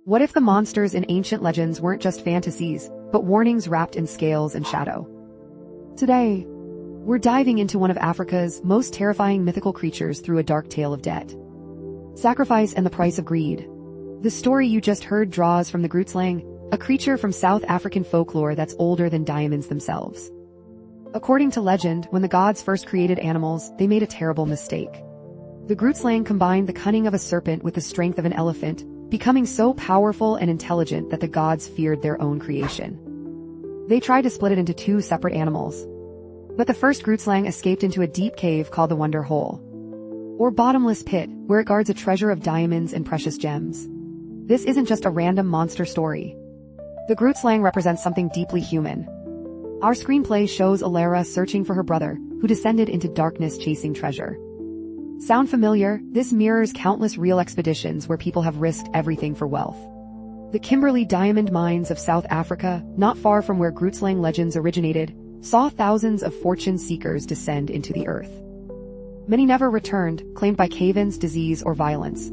What if the monsters in ancient legends weren't just fantasies, but warnings wrapped in scales and shadow? Today, we're diving into one of Africa's most terrifying mythical creatures through a dark tale of debt. Sacrifice and the price of greed. The story you just heard draws from the Grootslang, a creature from South African folklore that's older than diamonds themselves. According to legend, when the gods first created animals, they made a terrible mistake. The Grootslang combined the cunning of a serpent with the strength of an elephant, becoming so powerful and intelligent that the gods feared their own creation. They tried to split it into two separate animals. But the first Grootslang escaped into a deep cave called the Wonder Hole, or bottomless pit, where it guards a treasure of diamonds and precious gems. This isn't just a random monster story. The Grootslang represents something deeply human. Our screenplay shows Alara searching for her brother, who descended into darkness chasing treasure. Sound familiar? This mirrors countless real expeditions where people have risked everything for wealth. The Kimberley diamond mines of South Africa, not far from where Grootslang legends originated, saw thousands of fortune seekers descend into the earth. Many never returned, claimed by cave-ins, disease, or violence.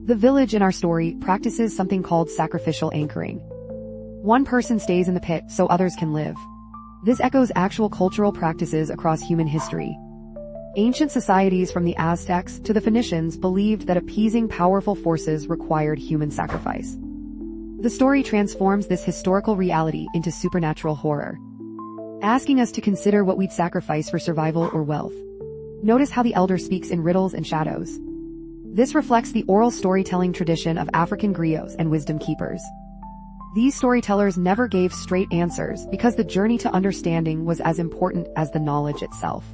The village in our story practices something called sacrificial anchoring. One person stays in the pit so others can live. This echoes actual cultural practices across human history. Ancient societies from the Aztecs to the Phoenicians believed that appeasing powerful forces required human sacrifice. The story transforms this historical reality into supernatural horror, asking us to consider what we'd sacrifice for survival or wealth. Notice how the elder speaks in riddles and shadows. This reflects the oral storytelling tradition of African griots and wisdom keepers. These storytellers never gave straight answers because the journey to understanding was as important as the knowledge itself.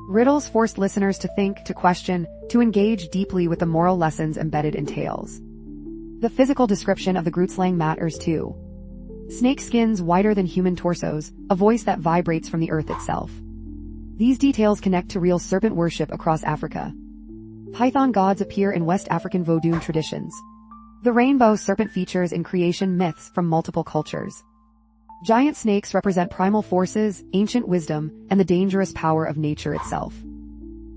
Riddles forced listeners to think, to question, to engage deeply with the moral lessons embedded in tales. The physical description of the Grootslang matters too. Snake skins wider than human torsos, a voice that vibrates from the earth itself. These details connect to real serpent worship across Africa. Python gods appear in West African Vodun traditions. The rainbow serpent features in creation myths from multiple cultures. Giant snakes represent primal forces, ancient wisdom, and the dangerous power of nature itself.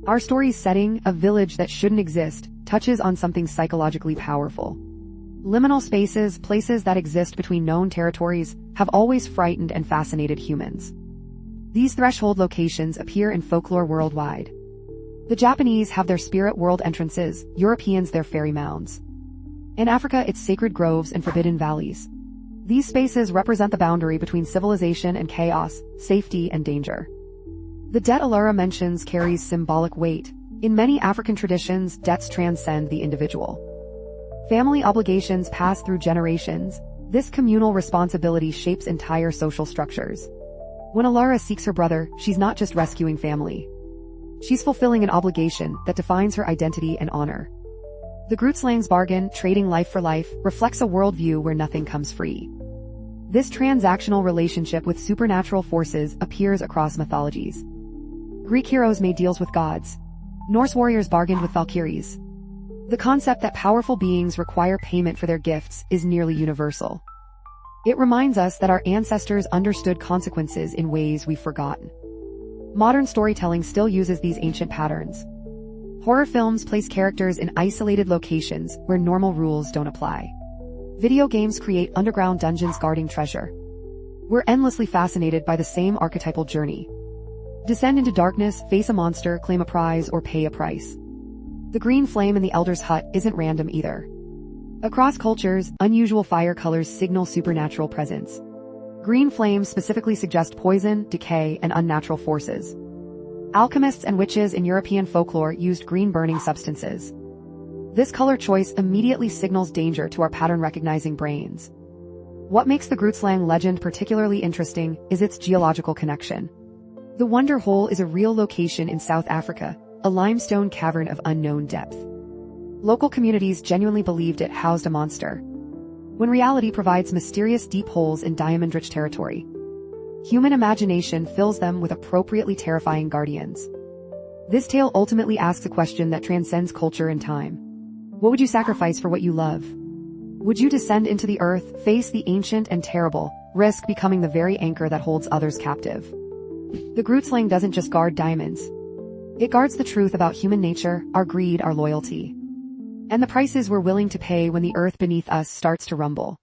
Our story's setting, a village that shouldn't exist, touches on something psychologically powerful. Liminal spaces, places that exist between known territories, have always frightened and fascinated humans. These threshold locations appear in folklore worldwide. The Japanese have their spirit world entrances, Europeans their fairy mounds. In Africa, it's sacred groves and forbidden valleys. These spaces represent the boundary between civilization and chaos, safety and danger. The debt Alara mentions carries symbolic weight. In many African traditions, debts transcend the individual. Family obligations pass through generations. This communal responsibility shapes entire social structures. When Alara seeks her brother, she's not just rescuing family. She's fulfilling an obligation that defines her identity and honor. The Grootslang's bargain, trading life for life, reflects a worldview where nothing comes free. This transactional relationship with supernatural forces appears across mythologies. Greek heroes made deals with gods. Norse warriors bargained with valkyries. The concept that powerful beings require payment for their gifts is nearly universal. It reminds us that our ancestors understood consequences in ways we've forgotten. Modern storytelling still uses these ancient patterns. Horror films place characters in isolated locations where normal rules don't apply. Video games create underground dungeons guarding treasure. We're endlessly fascinated by the same archetypal journey. Descend into darkness, face a monster, claim a prize, or pay a price. The green flame in the Elder's hut isn't random either. Across cultures, unusual fire colors signal supernatural presence. Green flames specifically suggest poison, decay, and unnatural forces. Alchemists and witches in European folklore used green burning substances. This color choice immediately signals danger to our pattern-recognizing brains. What makes the Grootslang legend particularly interesting is its geological connection. The Wonder Hole is a real location in South Africa, a limestone cavern of unknown depth. Local communities genuinely believed it housed a monster, when reality provides mysterious deep holes in diamond-rich territory. Human imagination fills them with appropriately terrifying guardians. This tale ultimately asks a question that transcends culture and time. What would you sacrifice for what you love? Would you descend into the earth, face the ancient and terrible, risk becoming the very anchor that holds others captive? The Grootslang doesn't just guard diamonds. It guards the truth about human nature, our greed, our loyalty. and the prices we're willing to pay when the earth beneath us starts to rumble.